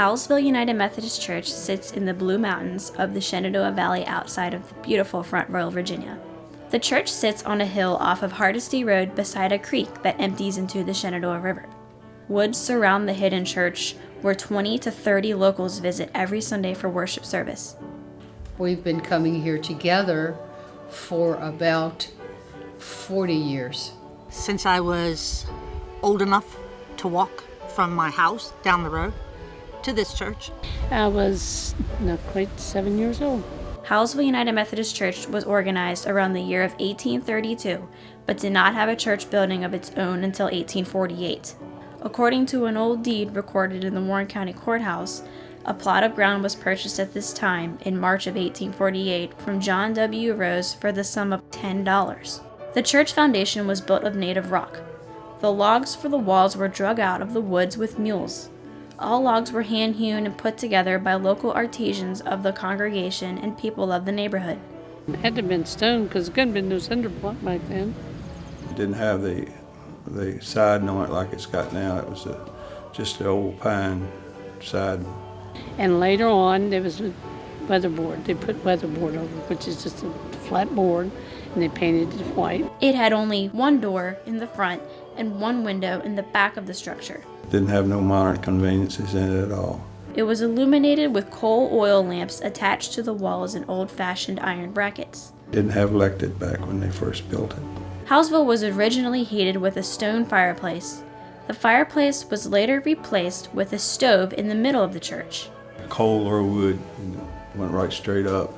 Howellsville United Methodist Church sits in the Blue Mountains of the Shenandoah Valley outside of the beautiful Front Royal, Virginia. The church sits on a hill off of Hardesty Road beside a creek that empties into the Shenandoah River. Woods surround the hidden church where 20 to 30 locals visit every Sunday for worship service. We've been coming here together for about 40 years. Since I was old enough to walk from my house down the road to this church. I was not quite 7 years old. Howellsville United Methodist Church was organized around the year of 1832, but did not have a church building of its own until 1848. According to an old deed recorded in the Warren County Courthouse, a plot of ground was purchased at this time in March of 1848 from John W. Rose for the sum of $10. The church foundation was built of native rock. The logs for the walls were drug out of the woods with mules. All logs were hand-hewn and put together by local artisans of the congregation and people of the neighborhood. It had to have been stone because there couldn't have been no cinder block back then. It didn't have the siding on it like it's got now. It was just the old pine siding. And later on, there was a weatherboard. They put weatherboard over, which is just a flat board, and they painted it white. It had only one door in the front and one window in the back of the structure. Didn't have no modern conveniences in it at all. It was illuminated with coal oil lamps attached to the walls in old-fashioned iron brackets. Didn't have electric back when they first built it. Howellsville was originally heated with a stone fireplace. The fireplace was later replaced with a stove in the middle of the church. Coal or wood, and it went right straight up.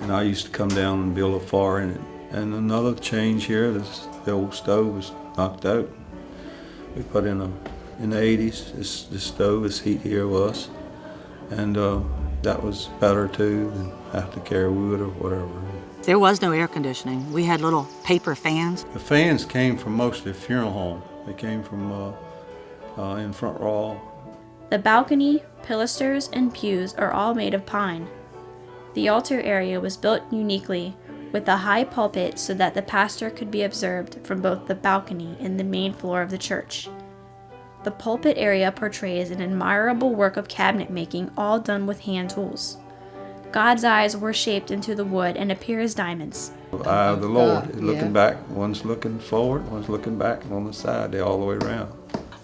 And I used to come down and build a fire in it. And another change here, the old stove was knocked out. We put in the 80s, this stove, this heat here was. And that was better too than have to carry wood or whatever. There was no air conditioning. We had little paper fans. The fans came from mostly the funeral home. They came from in Front Royal. The balcony, pilasters, and pews are all made of pine. The altar area was built uniquely with a high pulpit so that the pastor could be observed from both the balcony and the main floor of the church. The pulpit area portrays an admirable work of cabinet making, all done with hand tools. God's eyes were shaped into the wood and appear as diamonds. The eye of the Lord is looking back. One's looking forward, one's looking back, and on the side, they're all the way around.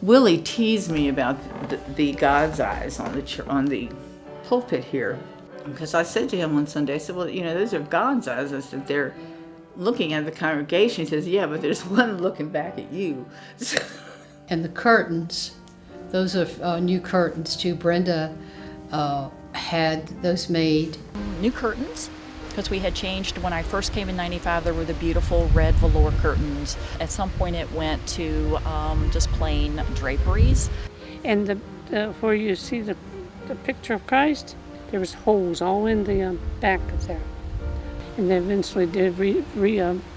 Willie teased me about the God's eyes on the pulpit here. Because I said to him one Sunday, I said, well, those are God's eyes. I said, they're looking at the congregation. He says, yeah, but there's one looking back at you. And the curtains, those are new curtains too. Brenda had those made. New curtains, because we had changed when I first came in '95. There were the beautiful red velour curtains. At some point it went to just plain draperies. And where you see the picture of Christ, there was holes all in the back of there. And they eventually did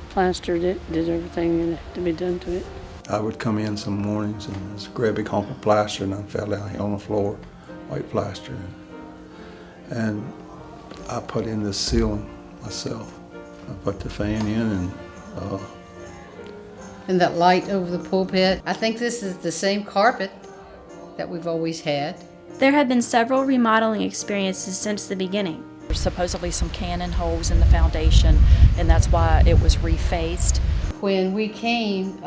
plastered it, did everything that had to be done to it. I would come in some mornings and there's a great big hump of plaster and I fell down here on the floor, white plaster. And I put in the ceiling myself. I put the fan in and that light over the pulpit. I think this is the same carpet that we've always had. There have been several remodeling experiences since the beginning. There's supposedly some cannon holes in the foundation, and that's why it was refaced. When we came,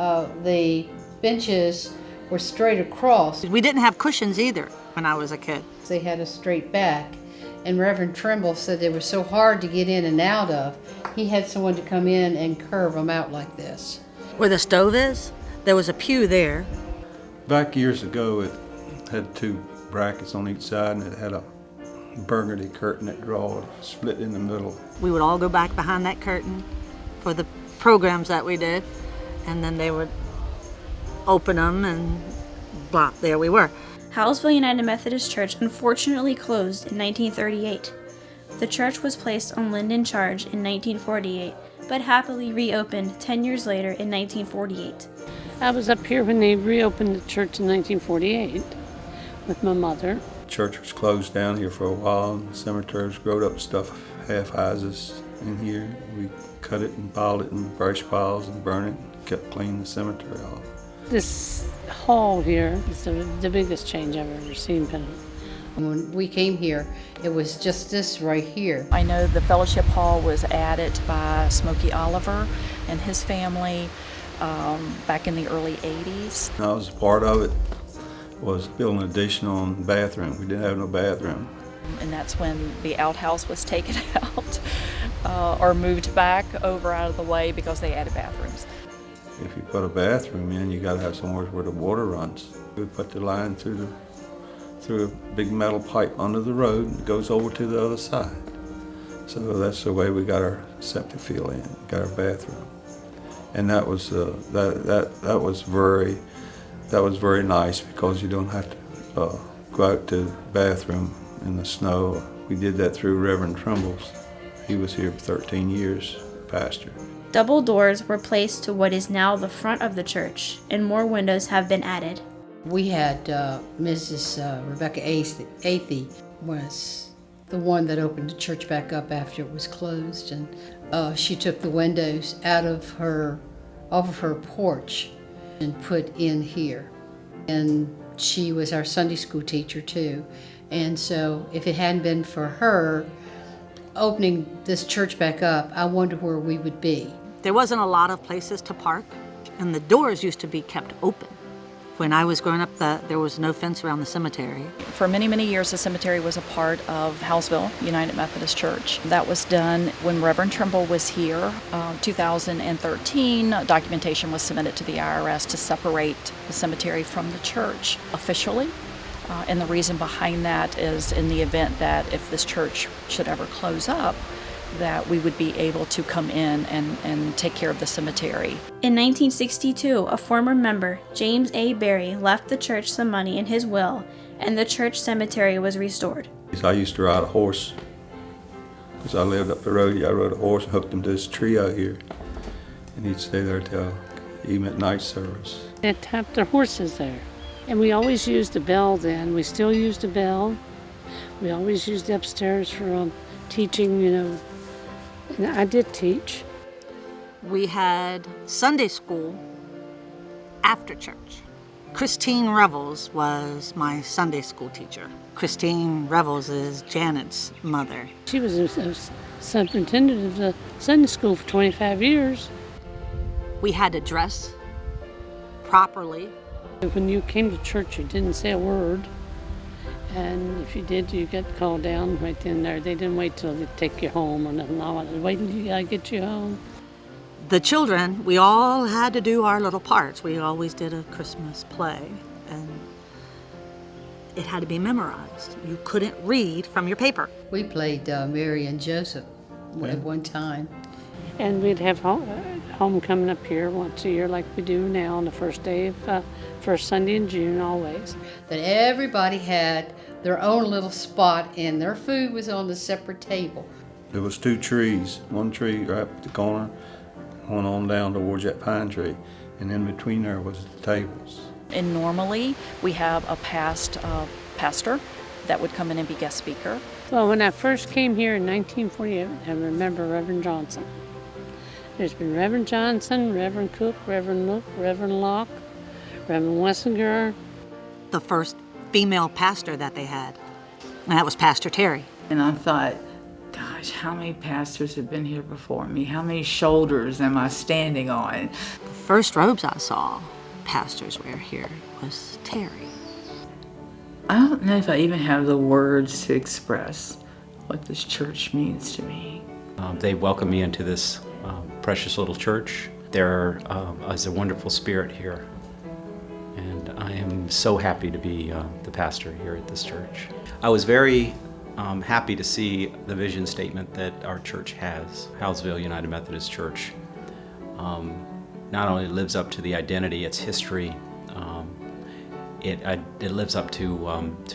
the benches were straight across. We didn't have cushions either when I was a kid. They had a straight back. And Reverend Trimble said they were so hard to get in and out of, he had someone to come in and curve them out like this. Where the stove is, there was a pew there. Back years ago, it had two brackets on each side and it had a burgundy curtain that drawed, split in the middle. We would all go back behind that curtain for the programs that we did, and then they would open them and blop, there we were. Howellsville United Methodist Church unfortunately closed in 1938. The church was placed on Linden charge in 1948, but happily reopened 10 years later in 1948. I was up here when they reopened the church in 1948 with my mother. The church was closed down here for a while and the cemeteries growed up stuff, half houses in here. We cut it and piled it in brush piles and burned it, kept cleaning the cemetery off. This hall here is the biggest change I've ever seen. When we came here, it was just this right here. I know the fellowship hall was added by Smokey Oliver and his family back in the early 80s. I was a part of it, was building an addition on the bathroom. We didn't have no bathroom. And that's when the outhouse was taken out or moved back over out of the way because they added bathrooms. If you put a bathroom in, you gotta have somewhere where the water runs. We put the line through a big metal pipe under the road and it goes over to the other side. So that's the way we got our septic field in, got our bathroom. And that was that was very nice because you don't have to go out to the bathroom in the snow. We did that through Reverend Trimble's. He was here for 13 years, pastor. Double doors were placed to what is now the front of the church, and more windows have been added. We had Mrs. Rebecca Athey was the one that opened the church back up after it was closed, and she took the windows off of her porch and put in here. And she was our Sunday school teacher too. And so if it hadn't been for her opening this church back up, I wonder where we would be. There wasn't a lot of places to park, and the doors used to be kept open. When I was growing up, there was no fence around the cemetery. For many, many years, the cemetery was a part of Howellsville United Methodist Church. That was done when Reverend Trimble was here. 2013, documentation was submitted to the IRS to separate the cemetery from the church officially. And the reason behind that is in the event that if this church should ever close up, that we would be able to come in and take care of the cemetery. In 1962, a former member, James A. Berry, left the church some money in his will, and the church cemetery was restored. I used to ride a horse. Because I lived up the road, I rode a horse and hooked him to this tree out here. And he'd stay there till even at night service. They tapped their horses there. And we always used the bell then. We still use the bell. We always used the upstairs for teaching, And I did teach. We had Sunday school after church. Christine Revels was my Sunday school teacher. Christine Revels is Janet's mother. She was a superintendent of the Sunday school for 25 years. We had to dress properly. When you came to church, you didn't say a word. And if you did, you get called down right then and there. They didn't wait till they take you home or nothing. I wanted to wait until you get you home. The children, we all had to do our little parts. We always did a Christmas play, and it had to be memorized. You couldn't read from your paper. We played Mary and Joseph at one time. And we'd have homecoming up here once a year like we do now on the first Sunday in June always. That everybody had their own little spot and their food was on a separate table. There was two trees, one tree right at the corner, one on down towards that pine tree, and in between there was the tables. And normally we have a past pastor that would come in and be guest speaker. Well, when I first came here in 1948, I remember Reverend Johnson. There's been Reverend Johnson, Reverend Cook, Reverend Look, Reverend Locke, Reverend Wessinger. The first female pastor that they had, and that was Pastor Terry. And I thought, gosh, how many pastors have been here before me? How many shoulders am I standing on? The first robes I saw pastors wear here was Terry. I don't know if I even have the words to express what this church means to me. They welcomed me into this precious little church. There is a wonderful spirit here, and I am so happy to be the pastor here at this church. I was very happy to see the vision statement that our church has, Howellsville United Methodist Church. Not only lives up to the identity, its history, it lives up to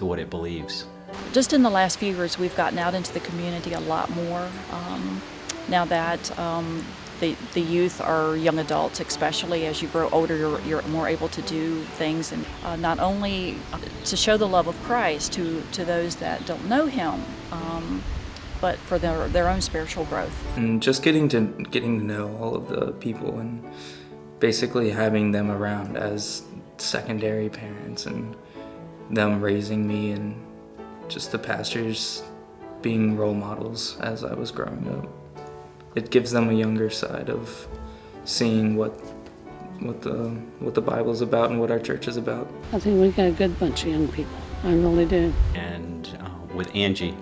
what it believes. Just in the last few years, we've gotten out into the community a lot more. Now that the youth or young adults, especially as you grow older, you're more able to do things, and not only to show the love of Christ to those that don't know Him, but for their own spiritual growth. And just getting to know all of the people and basically having them around as secondary parents and them raising me and just the pastors being role models as I was growing up. It gives them a younger side of seeing what the Bible's about and what our church is about. I think we got a good bunch of young people. I really do. And with Angie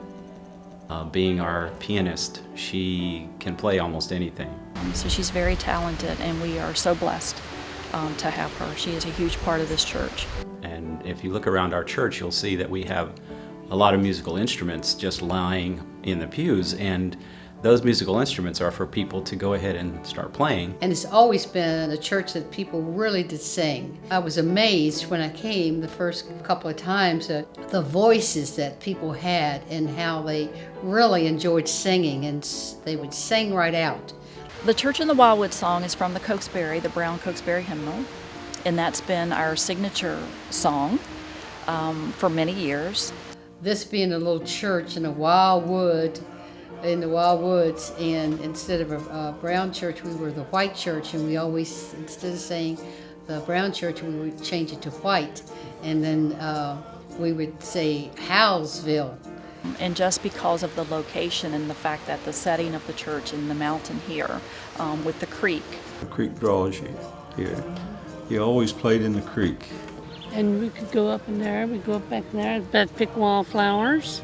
being our pianist, she can play almost anything. So she's very talented, and we are so blessed to have her. She is a huge part of this church. And if you look around our church, you'll see that we have a lot of musical instruments just lying in the pews, and those musical instruments are for people to go ahead and start playing. And it's always been a church that people really did sing. I was amazed when I came the first couple of times at the voices that people had and how they really enjoyed singing, and they would sing right out. The Church in the Wildwood song is from the Cokesbury, the Brown Cokesbury hymnal, and that's been our signature song for many years. This being a little church in the Wildwoods, and instead of a brown church, we were the white church, and we always, instead of saying the brown church, we would change it to white, and then we would say Howellsville. And just because of the location and the fact that the setting of the church in the mountain here with the creek. The creek draws you here. You always played in the creek. And we could go up in there, we'd go up back there, but pick wallflowers.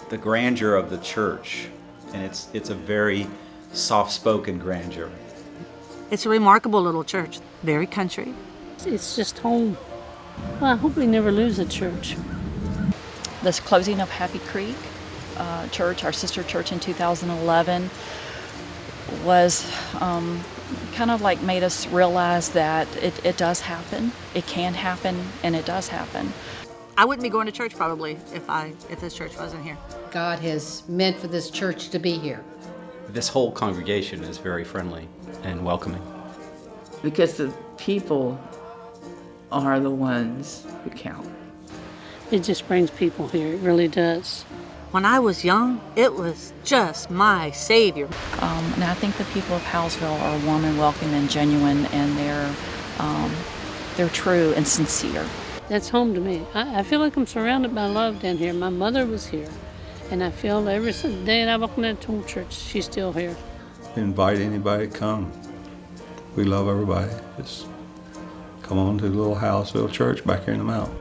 The grandeur of the church, and it's a very soft-spoken grandeur. It's a remarkable little church, very country. It's just home. Well, I hope we never lose a church. This closing of Happy Creek Church, our sister church in 2011, was kind of like made us realize that it does happen, it can happen, and it does happen. I wouldn't be going to church probably if this church wasn't here. God has meant for this church to be here. This whole congregation is very friendly and welcoming. Because the people are the ones who count. It just brings people here, it really does. When I was young, it was just my savior. And I think the people of Howellsville are warm and welcoming and genuine, and they're true and sincere. That's home to me. I feel like I'm surrounded by love down here. My mother was here, and I feel every day that I walk into that church, she's still here. Invite anybody to come. We love everybody. Just come on to the little Howellsville Church back here in the mountain.